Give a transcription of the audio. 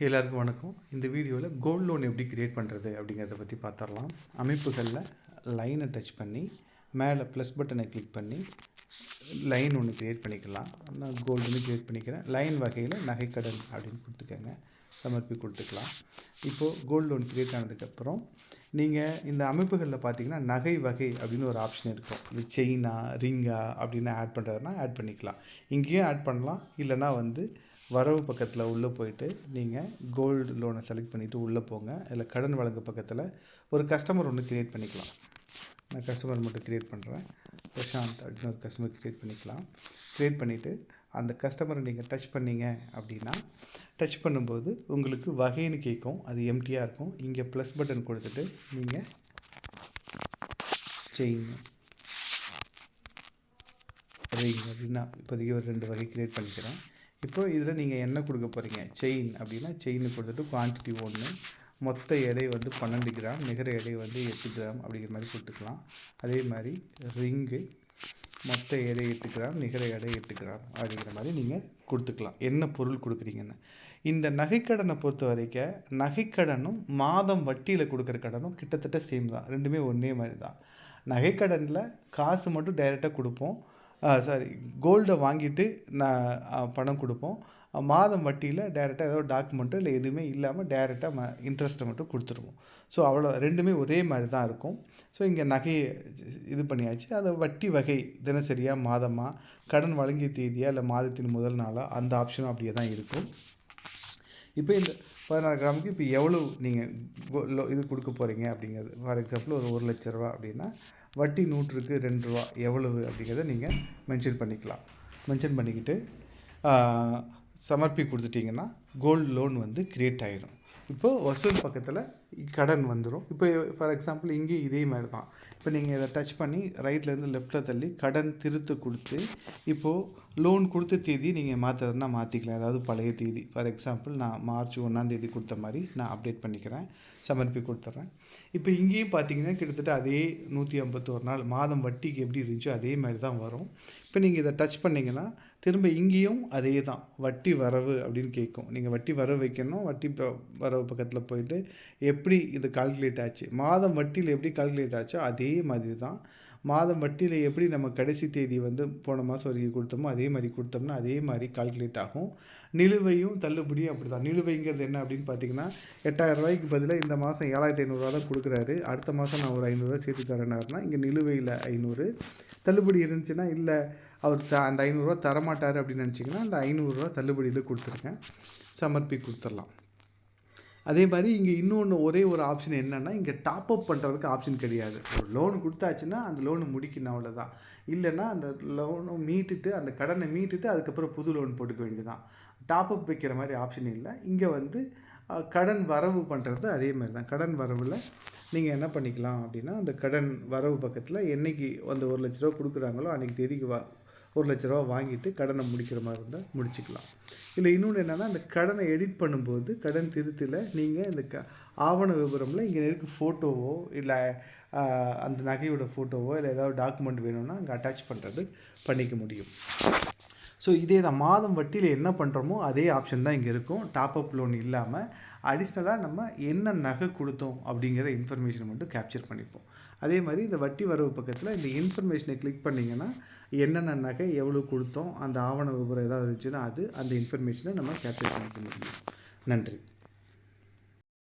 எல்லாருக்கும் வணக்கம். இந்த வீடியோவில் கோல்டு லோன் எப்படி கிரியேட் பண்ணுறது அப்படிங்கிறத பற்றி பார்த்துடலாம். அமைப்புகளில் லைனை டச் பண்ணி மேலே ப்ளஸ் பட்டனை கிளிக் பண்ணி லைன் ஒன்று க்ரியேட் பண்ணிக்கலாம். நான் கோல்டுன்னு க்ரியேட் பண்ணிக்கிறேன். லைன் வகையில் நகைக்கடன் அப்படின்னு கொடுத்துக்கோங்க. சமர்ப்பி கொடுத்துக்கலாம். இப்போது கோல்டு லோன் க்ரியேட் ஆனதுக்கப்புறம் நீங்கள் இந்த அமைப்புகளில் பார்த்தீங்கன்னா நகை வகை அப்படின்னு ஒரு ஆப்ஷன் இருக்கும். இது செயினா ரிங்கா அப்படின்னு ஆட் பண்ணுறதுனா ஆட் பண்ணிக்கலாம். இங்கேயும் ஆட் பண்ணலாம். இல்லைனா வரவு பக்கத்தில் உள்ளே போயிட்டு நீங்கள் கோல்டு லோனை செலக்ட் பண்ணிவிட்டு உள்ளே போங்க. இதில் கடன் வழங்கு பக்கத்தில் ஒரு கஸ்டமர் ஒன்று க்ரியேட் பண்ணிக்கலாம். நான் கஸ்டமர் மட்டும் க்ரியேட் பண்ணுறேன். பிரசாந்த் அப்படின்னு ஒரு கஸ்டமர் க்ரியேட் பண்ணிக்கலாம். க்ரியேட் பண்ணிவிட்டு அந்த கஸ்டமரை நீங்கள் டச் பண்ணிங்க அப்படின்னா டச் பண்ணும்போது உங்களுக்கு வகைன்னு கேட்கும். அது எம்டியாக இருக்கும். இங்கே ப்ளஸ் பட்டன் கொடுத்துட்டு நீங்கள் செயின் ரிங் அப்படின்னா இப்போதைக்கு ஒரு 2 வகை க்ரியேட் பண்ணிக்கிறேன். இப்போ இதில் நீங்கள் என்ன கொடுக்க போகிறீங்க? செயின் அப்படின்னா செயின் கொடுத்துட்டு குவான்டிட்டி 1, மொத்த எடை 12 கிராம், நிகர எடை 8 கிராம் அப்படிங்கிற மாதிரி கொடுத்துக்கலாம். அதே மாதிரி ரிங்கு மொத்த எடை 8 கிராம், நிகர எடை 8 கிராம் அப்படிங்கிற மாதிரி நீங்கள் கொடுத்துக்கலாம். என்ன பொருள் கொடுக்குறீங்கன்னு. இந்த நகைக்கடனை பொறுத்த வரைக்கும் நகைக்கடனும் மாதம் வட்டியில் கொடுக்குற கடனும் கிட்டத்தட்ட சேம் தான். ரெண்டுமே ஒன்றே மாதிரி தான். நகைக்கடனில் காசு மட்டும் டைரெக்டாக கொடுப்போம். கோல்டை வாங்கிட்டு நான் பணம் கொடுப்போம். மாதம் வட்டியில் டைரெக்டாக ஏதோ டாக்குமெண்ட்டோ இல்லை எதுவுமே இல்லாமல் டைரெக்டாக இன்ட்ரெஸ்ட்டை மட்டும் கொடுத்துருவோம். ஸோ அவ்வளோ ரெண்டுமே ஒரே மாதிரி தான் இருக்கும். ஸோ இங்கே நகையை இது பண்ணியாச்சு. அதை வட்டி வகை தினசரியாக மாதமாக கடன் வழங்கிய தேதியாக இல்லை மாதத்தின் முதல் நாளாக அந்த ஆப்ஷனும் அப்படியே தான் இருக்கும். இப்போ இந்த 16 கிராமுக்கு இப்போ எவ்வளோ நீங்கள் இது கொடுக்க போகிறீங்க அப்படிங்கிறது. ஃபார் எக்ஸாம்பிள் ஒரு 1 லட்ச ரூபா அப்படின்னா வட்டி 100க்கு 2 ரூபா எவ்வளவு அப்படிங்கிறத நீங்கள் மென்ஷன் பண்ணிக்கலாம். மென்ஷன் பண்ணிக்கிட்டு சமர்ப்பி கொடுத்துட்டிங்கன்னா கோல்டு லோன் க்ரியேட் ஆகிடும். இப்போது வசூல் பக்கத்தில் கடன் வந்துடும். இப்போ ஃபார் எக்ஸாம்பிள் இங்கேயும் இதே மாதிரி தான். இப்போ நீங்கள் இதை டச் பண்ணி ரைட்லேருந்து லெஃப்ட்டில் தள்ளி கடன் திருத்து கொடுத்து இப்போது லோன் கொடுத்த தேதி நீங்கள் மாற்றுறதுனா மாற்றிக்கலாம். அதாவது பழைய தேதி ஃபார் எக்ஸாம்பிள் நான் மார்ச் 1 கொடுத்த மாதிரி நான் அப்டேட் பண்ணிக்கிறேன். சமர்ப்பி கொடுத்துட்றேன். இப்போ இங்கேயும் பார்த்தீங்கன்னா கிட்டத்தட்ட அதே 151 நாள் மாதம் வட்டிக்கு எப்படி இருந்துச்சோ அதே மாதிரி தான் வரும். இப்போ நீங்கள் இதை டச் பண்ணிங்கன்னா திரும்ப இங்கேயும் அதே தான் வட்டி வரவு அப்படின்னு கேட்கும். நீங்கள் வட்டி வரவு வைக்கணும். வட்டி வரவு பக்கத்தில் போயிட்டு எப்படி இது கால்குலேட் ஆச்சு, மாதம் வட்டியில் எப்படி கால்குலேட் ஆச்சோ அதே மாதிரி தான். மாதம் வட்டியில் எப்படி நம்ம கடைசி தேதி போன மாதம் வரைக்கும் கொடுத்தோமோ அதே மாதிரி கொடுத்தோம்னா அதே மாதிரி கால்குலேட் ஆகும். நிலுவையும் தள்ளுபடியும் அப்படி தான். நிலுவைங்கிறது என்ன அப்படின்னு பார்த்தீங்கன்னா 8000 ரூபாய்க்கு பதிலாக இந்த மாதம் 7500 தான் கொடுக்குறாரு. அடுத்த மாதம் நான் ஒரு 500 சேர்த்து தரேன்னாருன்னா இங்கே நிலுவையில் 500. தள்ளுபடி இருந்துச்சுன்னா இல்லை அவர் அந்த 500 தரமாட்டார் அப்படின்னு நினச்சிங்கன்னா அந்த 500 தள்ளுபடியில் கொடுத்துருங்க. சமர்ப்பி கொடுத்துடலாம். அதே மாதிரி இங்கே இன்னொன்று ஒரே ஒரு ஆப்ஷன் என்னென்னா இங்கே டாப்அப் பண்ணுறதுக்கு ஆப்ஷன் கிடையாது. ஒரு லோனு கொடுத்தாச்சுன்னா அந்த லோனு முடிக்கணும், அவ்வளோதான். இல்லைன்னா அந்த லோனை மீட்டுட்டு அந்த கடனை மீட்டுட்டு அதுக்கப்புறம் புது லோன் போட்டுக்க வேண்டியதான். டாப்அப் வைக்கிற மாதிரி ஆப்ஷன் இல்லை. இங்கே கடன் வரவு பண்ணுறது அதே மாதிரி தான். கடன் வரவில் நீங்கள் என்ன பண்ணிக்கலாம் அப்படின்னா அந்த கடன் வரவு பக்கத்தில் என்றைக்கு 1 லட்ச ரூபா கொடுக்குறாங்களோ அன்றைக்கி தேதிக்கு 1 லட்ச ரூபா வாங்கிட்டு கடனை முடிக்கிற மாதிரி இருந்தால் முடிச்சுக்கலாம். இல்லை இன்னொன்று என்னென்னா அந்த கடனை எடிட் பண்ணும்போது கடன் திருத்தில் நீங்கள் இந்த ஆவண விவரமில் இங்கே இருக்க ஃபோட்டோவோ இல்லை அந்த நகையோட ஃபோட்டோவோ இல்லை ஏதாவது டாக்குமெண்ட் வேணும்னா அங்கே அட்டாச் பண்ணுறது பண்ணிக்க முடியும். ஸோ இதே தான் மாதம் வட்டியில் என்ன பண்ணுறோமோ அதே ஆப்ஷன் தான் இங்கே இருக்கும். டாப்அப் லோன் இல்லாமல் அடிஷ்னலாக நம்ம என்ன நகை கொடுத்தோம் அப்படிங்கிற இன்ஃபர்மேஷன் மட்டும் கேப்சர் பண்ணிப்போம். அதே மாதிரி இந்த வட்டி வரவு பக்கத்தில் இந்த இன்ஃபர்மேஷனை கிளிக் பண்ணிங்கன்னா என்னென்ன நகை எவ்வளோ கொடுத்தோம் அந்த ஆவண விவரம் ஏதாவது இருந்துச்சுன்னா அந்த இன்ஃபர்மேஷனை நம்ம கேப்சர் பண்ணிக்க முடியும். நன்றி.